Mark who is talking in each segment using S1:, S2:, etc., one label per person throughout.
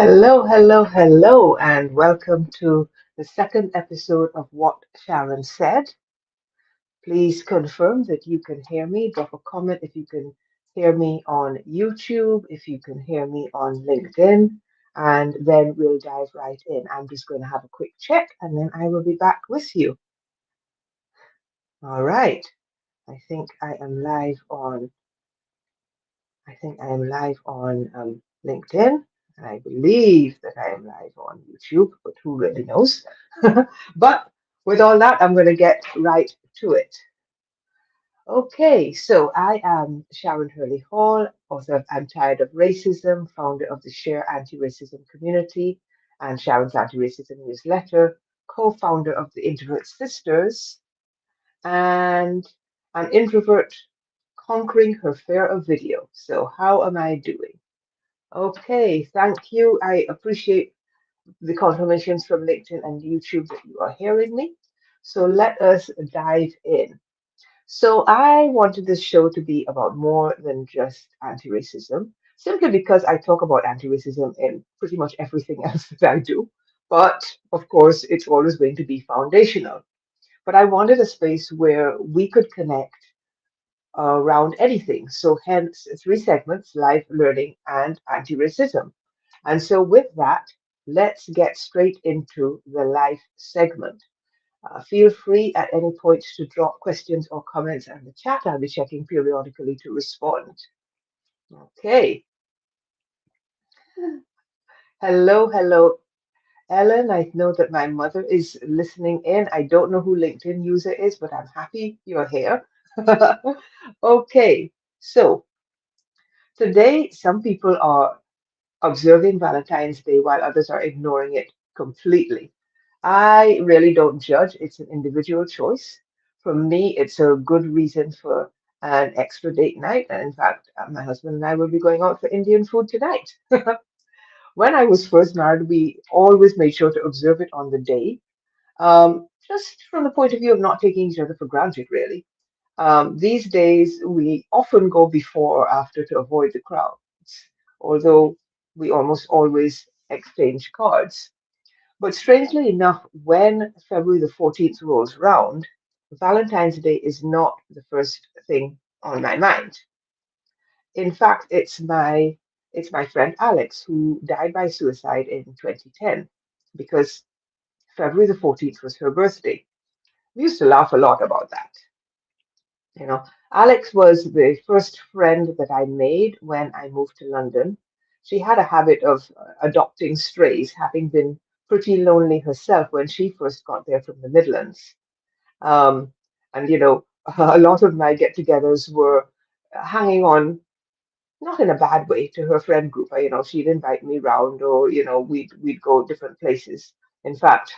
S1: Hello, hello, hello, and welcome to the second episode of What Sharon Said. Please confirm that you can hear me. Drop a comment if you can hear me on YouTube, if you can hear me on LinkedIn, and then we'll dive right in. I'm just going to have a quick check and then I will be back with you. All right. I think I am live on LinkedIn, and I believe that I am live on YouTube, but who really knows? But with all that, I'm going to get right to it. Okay, so I am Sharon Hurley Hall, author of I'm Tired of Racism, founder of the Share Anti-Racism community and Sharon's Anti-Racism newsletter, co-founder of the Introvert Sisters, and an introvert conquering her fear of video. So how am I doing? Okay, thank you. I appreciate the confirmations from LinkedIn and YouTube that you are hearing me. So let us dive in. So I wanted this show to be about more than just anti-racism, simply because I talk about anti-racism in pretty much everything else that I do. But of course, it's always going to be foundational. But I wanted a space where we could connect around anything. So hence three segments, life, learning, and anti-racism. And so with that, let's get straight into the life segment. Feel free at any point to drop questions or comments in the chat. I'll be checking periodically to respond. Okay. Hello, hello, Ellen. I know that my mother is listening in. I don't know who LinkedIn user is, but I'm happy you're here. Okay. So today, some people are observing Valentine's Day while others are ignoring it completely. I really don't judge, it's an individual choice. For me, it's a good reason for an extra date night. And in fact, my husband and I will be going out for Indian food tonight. When I was first married, we always made sure to observe it on the day, just from the point of view of not taking each other for granted, really. These days, we often go before or after to avoid the crowds, although we almost always exchange cards. But strangely enough, when February the 14th rolls round, Valentine's Day is not the first thing on my mind. In fact, it's my friend Alex who died by suicide in 2010 because February the 14th was her birthday. We used to laugh a lot about that. You know, Alex was the first friend that I made when I moved to London. She had a habit of adopting strays, having been pretty lonely herself when she first got there from the Midlands. Um, and, a lot of my get togethers were hanging on, not in a bad way, to her friend group. She'd invite me round, or we'd go different places. In fact,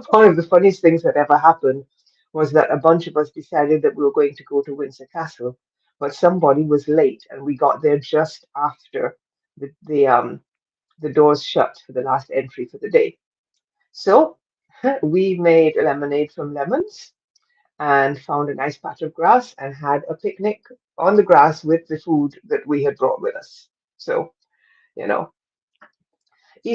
S1: one of the funniest things that ever happened was that a bunch of us decided that we were going to go to Windsor Castle, but somebody was late, and we got there just after the doors shut for the last entry for the day. So we made lemonade from lemons and found a nice patch of grass and had a picnic on the grass with the food that we had brought with us. So, you know,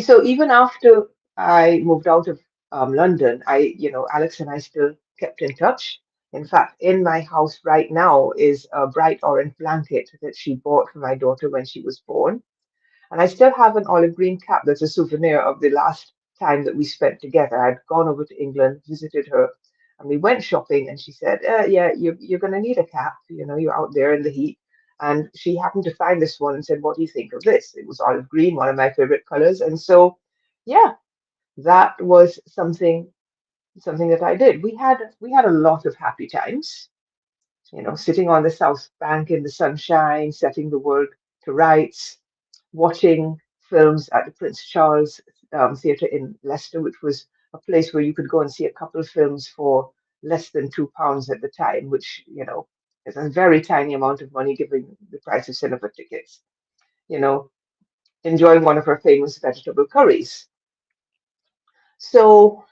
S1: so even after I moved out of London, Alex and I still kept in touch. In fact, in my house right now is a bright orange blanket that she bought for my daughter when she was born. And I still have an olive green cap that's a souvenir of the last time that we spent together. I'd gone over to England, visited her, and we went shopping. And she said, "Yeah, you're going to need a cap. You're out there in the heat." And she happened to find this one and said, "What do you think of this?" It was olive green, one of my favorite colors. And so, yeah, that was something that I did. We had a lot of happy times. Sitting on the South Bank in the sunshine, setting the world to rights, watching films at the Prince Charles Theatre in Leicester, which was a place where you could go and see a couple of films for less than £2 at the time, which, is a very tiny amount of money given the price of cinema tickets. You know, enjoying one of her famous vegetable curries. So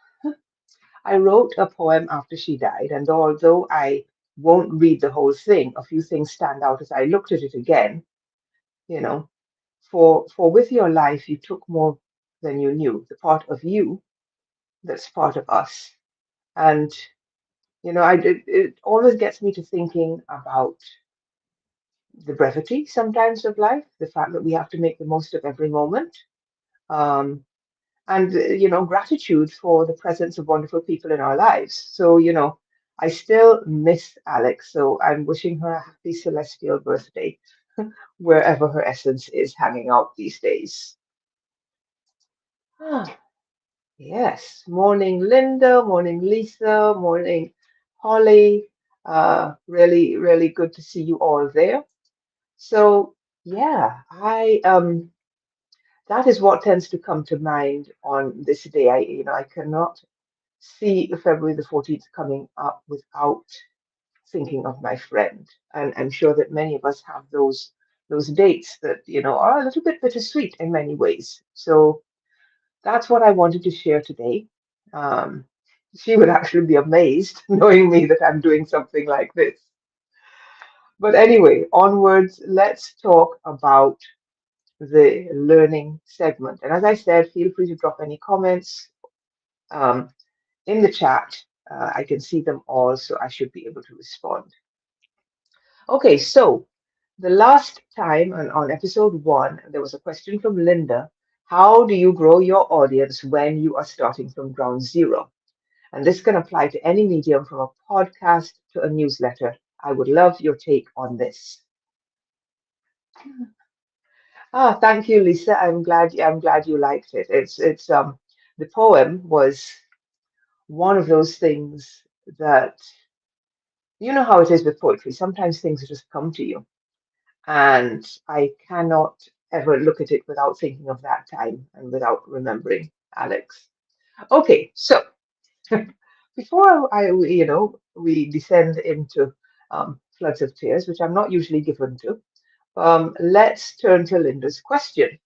S1: I wrote a poem after she died, and although I won't read the whole thing, a few things stand out as I looked at it again. You know, for with your life you took more than you knew, the part of you that's part of us. And it always gets me to thinking about the brevity sometimes of life, the fact that we have to make the most of every moment. Um, and gratitude for the presence of wonderful people in our lives. So I still miss Alex, so I'm wishing her a happy celestial birthday wherever her essence is hanging out these days. Ah, yes, morning Linda, morning Lisa, morning Holly. Really really good to see you all there. So yeah, I that is what tends to come to mind on this day. I cannot see February the 14th coming up without thinking of my friend. And I'm sure that many of us have those dates that, are a little bit bittersweet in many ways. So that's what I wanted to share today. Um, she would actually be amazed knowing me that I'm doing something like this. But anyway, onwards, let's talk about the learning segment. And as I said, feel free to drop any comments. Um, in the chat. I can see them all, so I should be able to respond. Okay, so the last time on episode 1, there was a question from Linda. How do you grow your audience when you are starting from ground zero? And this can apply to any medium from a podcast to a newsletter. I would love your take on this. Thank you, Lisa. I'm glad you liked it. It's the poem was one of those things that you know how it is with poetry. Sometimes things just come to you, and I cannot ever look at it without thinking of that time and without remembering Alex. Okay, so before we descend into floods of tears, which I'm not usually given to, let's turn to Linda's question.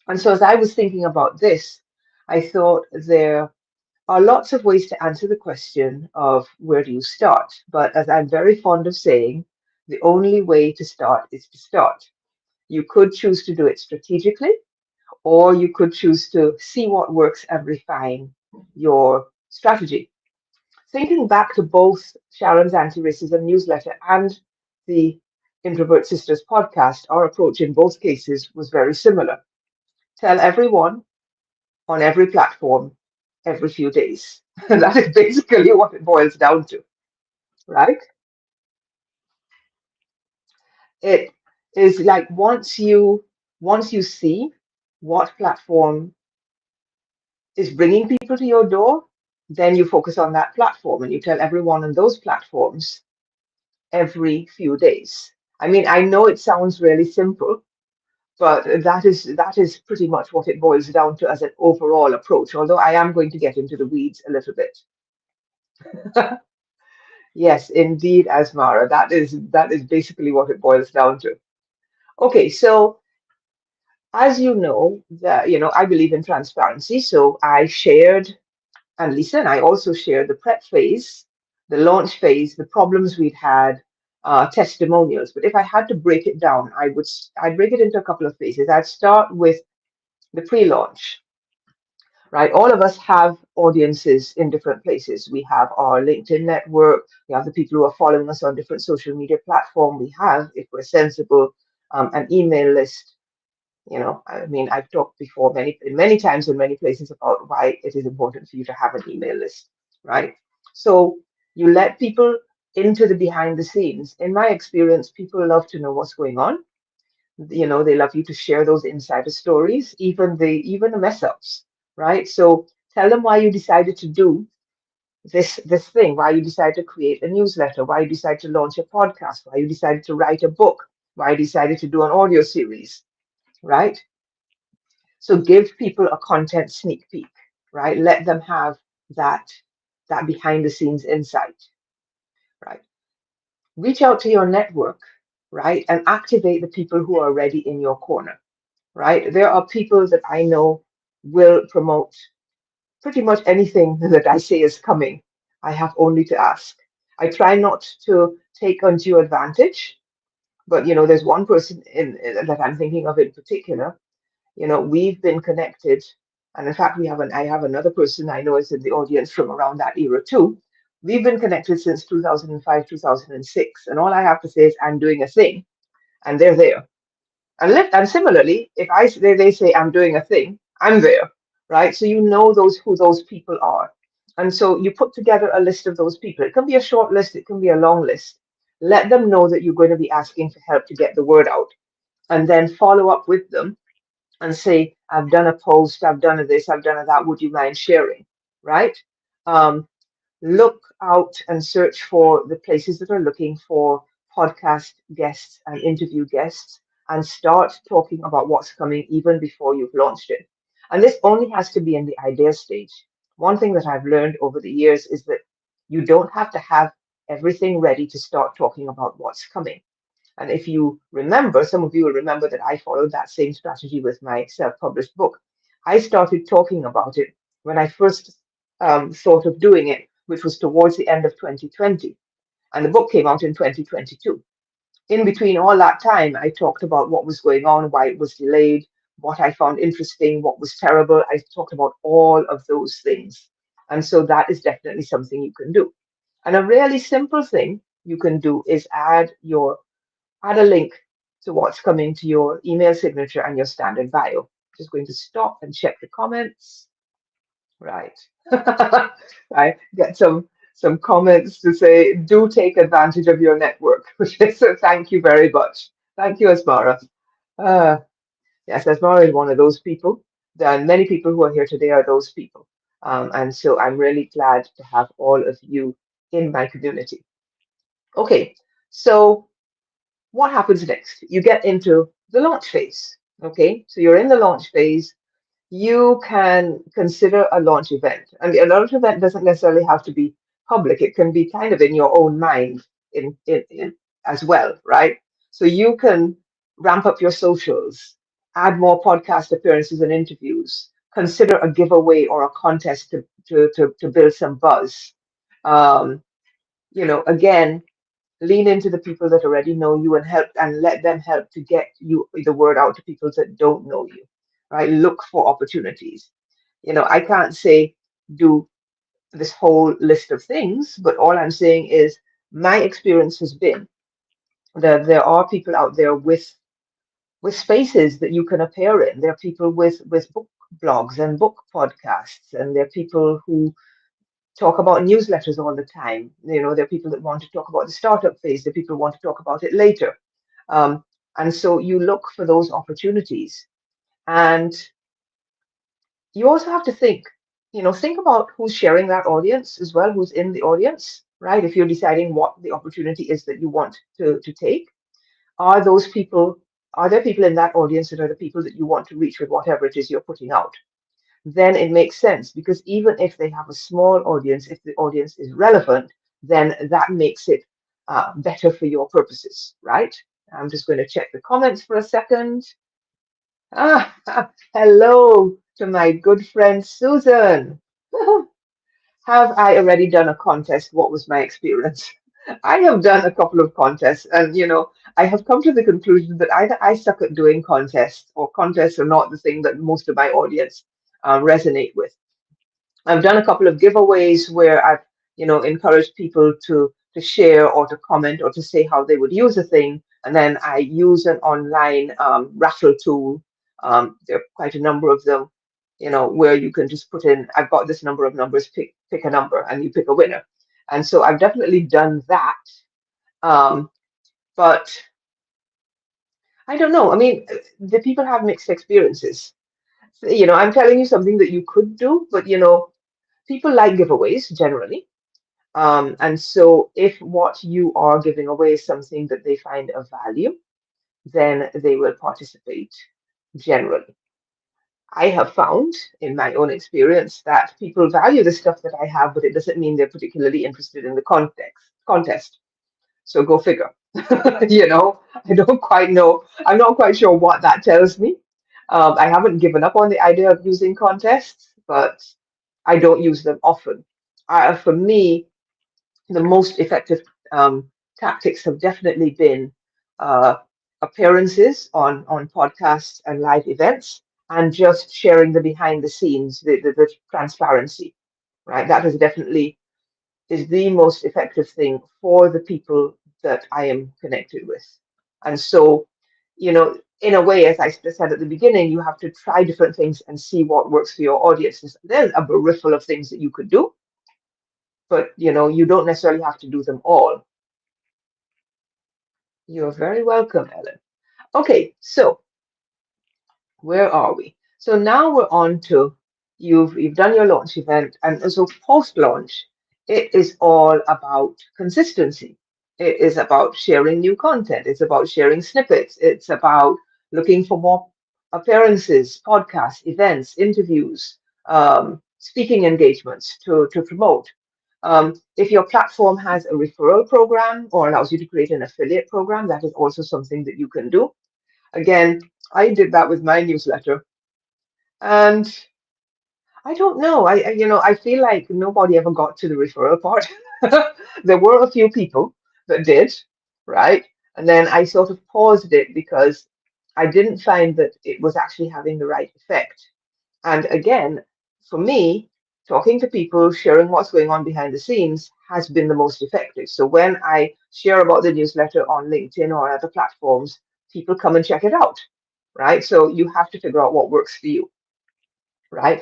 S1: And so, as I was thinking about this, I thought there are lots of ways to answer the question of where do you start. But as I'm very fond of saying, the only way to start is to start. You could choose to do it strategically, or you could choose to see what works and refine your strategy. Thinking back to both Sharon's anti racism newsletter and the Introvert Sisters podcast, our approach in both cases was very similar. Tell everyone on every platform every few days. That is basically what it boils down to, right? It is like once you see what platform is bringing people to your door, then you focus on that platform and you tell everyone on those platforms every few days. I mean, I know it sounds really simple, but that is pretty much what it boils down to as an overall approach. Although I am going to get into the weeds a little bit. Yes, indeed, Asmara. That is basically what it boils down to. Okay, so as you know, that I believe in transparency, so I shared, and Lisa and I also shared the prep phase, the launch phase, the problems we'd had, testimonials. But if I had to break it down, I'd break it into a couple of phases. I'd start with the pre-launch, right? All of us have audiences in different places. We have our LinkedIn network. We have the people who are following us on different social media platform. We have, if we're sensible, an email list. I mean, I've talked before many times in many places about why it is important for you to have an email list, right? So you let people into the behind the scenes. In my experience, people love to know what's going on. They love you to share those insider stories, even the mess ups, right? So tell them why you decided to do this thing, why you decided to create a newsletter, why you decided to launch a podcast, why you decided to write a book, why you decided to do an audio series, right? So give people a content sneak peek, right? Let them have that that behind the scenes insight, right? Reach out to your network, right? And activate the people who are already in your corner, right? There are people that I know will promote pretty much anything that I say is coming. I have only to ask. I try not to take undue advantage, but there's one person that I'm thinking of in particular. We've been connected. And in fact, I have another person I know is in the audience from around that era too. We've been connected since 2005, 2006. And all I have to say is I'm doing a thing and they're there. And similarly, if they say I'm doing a thing, I'm there, right? So you know those who those people are. And so you put together a list of those people. It can be a short list, it can be a long list. Let them know that you're going to be asking for help to get the word out. And then follow up with them and say, I've done a post, I've done a this, I've done a that, would you mind sharing? Right? Um, Look out and search for the places that are looking for podcast guests and interview guests and start talking about what's coming even before you've launched it. And this only has to be in the idea stage. One thing that I've learned over the years is that you don't have to have everything ready to start talking about what's coming. And if you remember, some of you will remember that I followed that same strategy with my self published book. I started talking about it when I first thought of doing it, which was towards the end of 2020. And the book came out in 2022. In between all that time, I talked about what was going on, why it was delayed, what I found interesting, what was terrible. I talked about all of those things. And so that is definitely something you can do. And a really simple thing you can do is add a link to what's coming to your email signature and your standard bio. Just going to stop and check the comments. Right. I get some comments to say, do take advantage of your network. So thank you very much. Thank you, Asmara. Uh, yes, Asmara is one of those people. And many people who are here today are those people. And so I'm really glad to have all of you in my community. Okay, so what happens next? You get into the launch phase. Okay, so you're in the launch phase. You can consider a launch event. And a launch event doesn't necessarily have to be public, it can be kind of in your own mind in as well, right? So you can ramp up your socials, add more podcast appearances and interviews, consider a giveaway or a contest to build some buzz. Um, again, lean into the people that already know you and help and let them help to get you the word out to people that don't know you, right? Look for opportunities. I can't say do this whole list of things, but all I'm saying is my experience has been that there are people out there with spaces that you can appear in. There are people with book blogs and book podcasts, and there are people who talk about newsletters all the time. There are people that want to talk about the startup phase, there are people who want to talk about it later. Um, and so you look for those opportunities. And you also have to think about who's sharing that audience as well, who's in the audience, right? If you're deciding what the opportunity is that you want to take, are those people, are there people in that audience that are the people that you want to reach with whatever it is you're putting out? Then it makes sense because even if they have a small audience, if the audience is relevant, then that makes it better for your purposes, right? I'm just going to check the comments for a second. Ah, hello to my good friend Susan. Have I already done a contest? What was my experience? I have done a couple of contests, and I have come to the conclusion that either I suck at doing contests, or contests are not the thing that most of my audience resonate with. I've done a couple of giveaways where I've encouraged people to share or to comment or to say how they would use a thing, and then I use an online raffle tool. There are quite a number of them, where you can just put in, I've got this number of numbers, pick a number, and you pick a winner. And so I've definitely done that. Um, but I don't know. I mean, the people have mixed experiences. I'm telling you something that you could do, but people like giveaways generally. And so if what you are giving away is something that they find of value, then they will participate generally. I have found in my own experience that people value the stuff that I have, but it doesn't mean they're particularly interested in the contest. So go figure. I don't quite know. I'm not quite sure what that tells me. I haven't given up on the idea of using contests, but I don't use them often. For me, the most effective tactics have definitely been uh, appearances on podcasts and live events, and just sharing the behind the scenes, the transparency, right? That is definitely is the most effective thing for the people that I am connected with. And so, in a way, as I said at the beginning, you have to try different things and see what works for your audience. There's a riffle of things that you could do, but you don't necessarily have to do them all. You're very welcome, Ellen. Okay, so where are we? So now we're on to you've done your launch event, and so post-launch, it is all about consistency. It is about sharing new content. It's about sharing snippets. It's about looking for more appearances, podcasts, events, interviews, speaking engagements to promote. If your platform has a referral program or allows you to create an affiliate program, that is also something that you can do. Again, I did that with my newsletter, and I don't know. I feel like nobody ever got to the referral part. There were a few people that did, right? And then I sort of paused it because I didn't find that it was actually having the right effect. And again, for me, talking to people, sharing what's going on behind the scenes has been the most effective. So when I share about the newsletter on LinkedIn or other platforms, people come and check it out, right? So you have to figure out what works for you, right?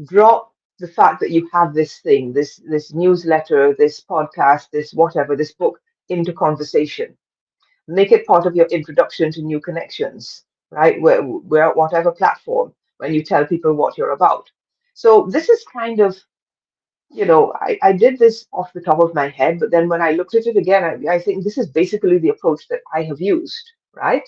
S1: Drop the fact that you have this thing, this newsletter, this podcast, this whatever, this book into conversation. Make it part of your introduction to new connections, right? Where whatever platform, when you tell people what you're about. So this is kind of, I did this off the top of my head, but then when I looked at it again, I think this is basically the approach that I have used, right?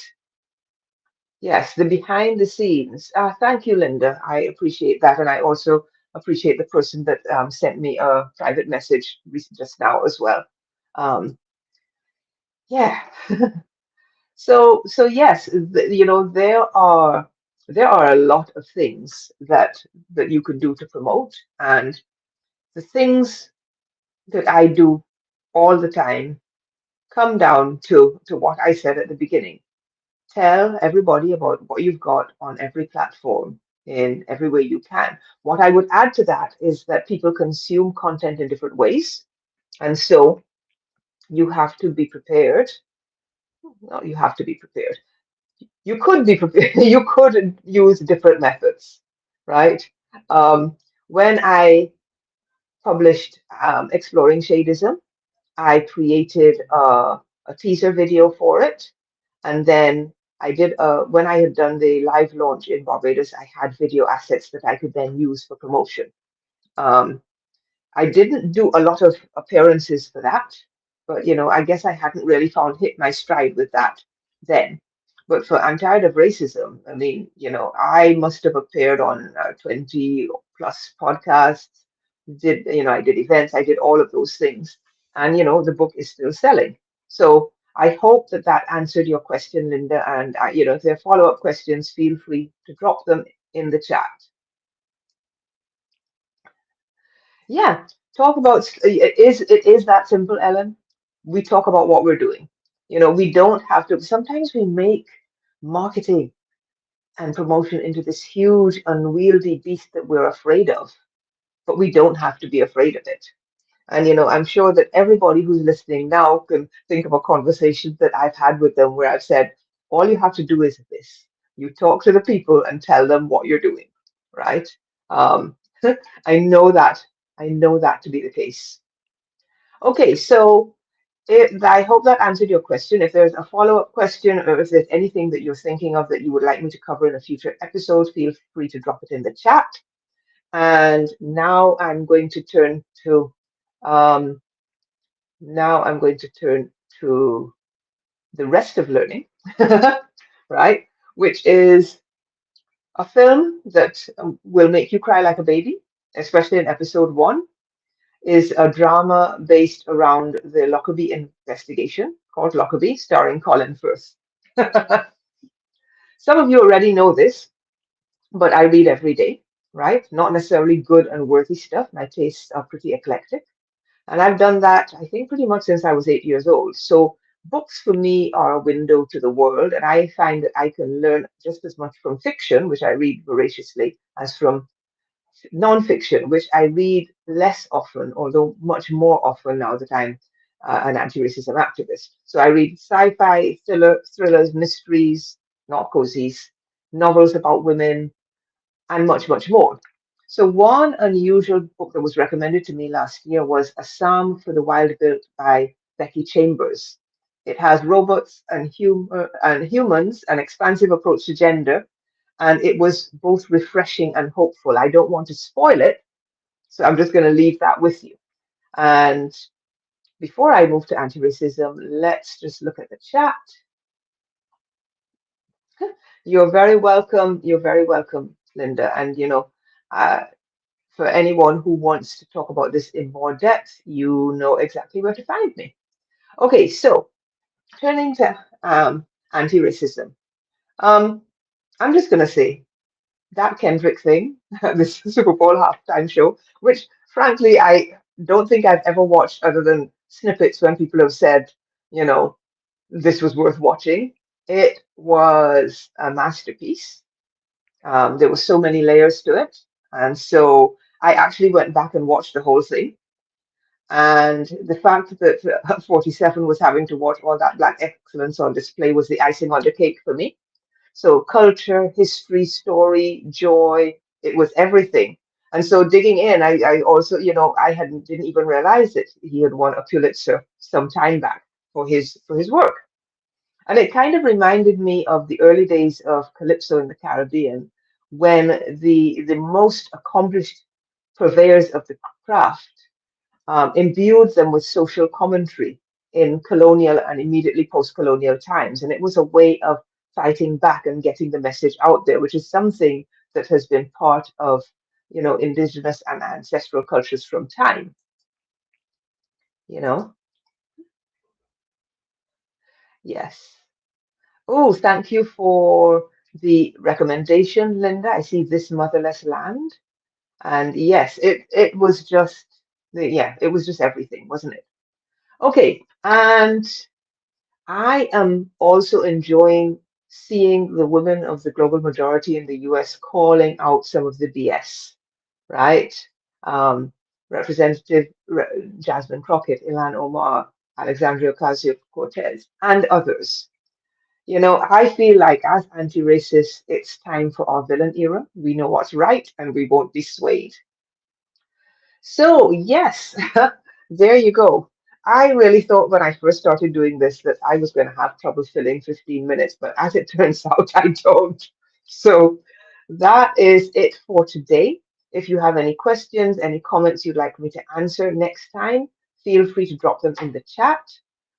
S1: Yes, the behind the scenes. Thank you, Linda. I appreciate that. And I also appreciate the person that sent me a private message just now as well. Um, yeah. So yes, there are a lot of things that you could do to promote, and the things that I do all the time come down to what I said at the beginning. Tell everybody about what you've got on every platform in every way you can. What I would add to that is that people consume content in different ways, and so you have to be prepared. No, you have to be prepared. You could be prepared. You could use different methods, right? Um, when I published Exploring Shadism, I created a teaser video for it. And then when I had done the live launch in Barbados, I had video assets that I could then use for promotion. Um, I didn't do a lot of appearances for that, but I guess I hadn't really hit my stride with that then. But for I'm Tired of Racism, I mean, I must have appeared on 20 plus podcasts. I did events, I did all of those things, and the book is still selling. So I hope that that answered your question, Linda. And if there are follow-up questions, feel free to drop them in the chat. Yeah, talk about it is that simple, Ellen. We talk about what we're doing. We don't have to. Sometimes we make marketing and promotion into this huge, unwieldy beast that we're afraid of, but we don't have to be afraid of it. And I'm sure that everybody who's listening now can think of a conversation that I've had with them where I've said, all you have to do is this. You talk to the people and tell them what you're doing, right? Um, I know that. I know that to be the case. Okay, so I hope that answered your question. If there's a follow-up question or if there's anything that you're thinking of that you would like me to cover in a future episode, feel free to drop it in the chat. And um, now I'm going to turn to the rest of learning, right? Which is a film that will make you cry like a baby, especially in episode 1, is a drama based around the Lockerbie investigation called Lockerbie, starring Colin Firth. Some of you already know this, but I read every day, right? Not necessarily good and worthy stuff. My tastes are pretty eclectic. And I've done that, I think, pretty much since I was 8 years old. So books for me are a window to the world, and I find that I can learn just as much from fiction, which I read voraciously, as from nonfiction, which I read less often, although much more often now that I'm an anti-racism activist. So I read sci-fi, thrillers, mysteries, not cozies, novels about women, and much, much more. So one unusual book that was recommended to me last year was A Psalm for the Wild Built by Becky Chambers. It has robots and humans, an expansive approach to gender, and it was both refreshing and hopeful. I don't want to spoil it, so I'm just going to leave that with you. And before I move to anti-racism, let's just look at the chat. You're very welcome. You're very welcome, Linda. And uh, for anyone who wants to talk about this in more depth, you know exactly where to find me. Okay, so turning to anti-racism. Um, I'm just going to say that Kendrick thing, this Super Bowl halftime show, which frankly I don't think I've ever watched other than snippets when people have said, you know, this was worth watching. It was a masterpiece. There were so many layers to it. And so I actually went back and watched the whole thing. And the fact that 47 was having to watch all that black excellence on display was the icing on the cake for me. So culture, history, story, joy, it was everything. And so digging in, I also, I hadn't didn't even realize that he had won a Pulitzer some time back for his work. And it kind of reminded me of the early days of Calypso in the Caribbean, when the most accomplished purveyors of the craft imbued them with social commentary in colonial and immediately post-colonial times. And it was a way of fighting back and getting the message out there, which is something that has been part of, indigenous and ancestral cultures from time, you know? Yes. Oh, thank you for the recommendation, Linda. I see This Motherless Land. And yes, it was just it was just everything, wasn't it? Okay, and I am also enjoying seeing the women of the global majority in the US calling out some of the BS, right? Um, Representative Jasmine Crockett, Ilan Omar, Alexandria Ocasio-Cortez, and others. I feel like as anti-racists, it's time for our villain era. We know what's right and we won't be swayed. So, yes, there you go. I really thought when I first started doing this that I was going to have trouble filling 15 minutes, but as it turns out, I don't. So, that is it for today. If you have any questions, any comments you'd like me to answer next time, feel free to drop them in the chat.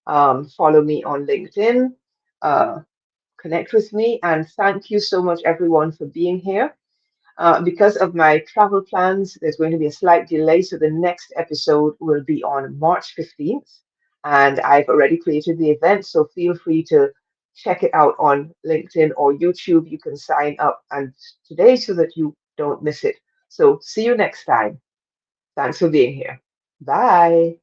S1: Follow me on LinkedIn, uh, connect with me, and thank you so much, everyone, for being here. Because of my travel plans, there's going to be a slight delay, so the next episode will be on March 15th. And I've already created the event, so feel free to check it out on LinkedIn or YouTube. You can sign up and today so that you don't miss it. So see you next time. Thanks for being here. Bye.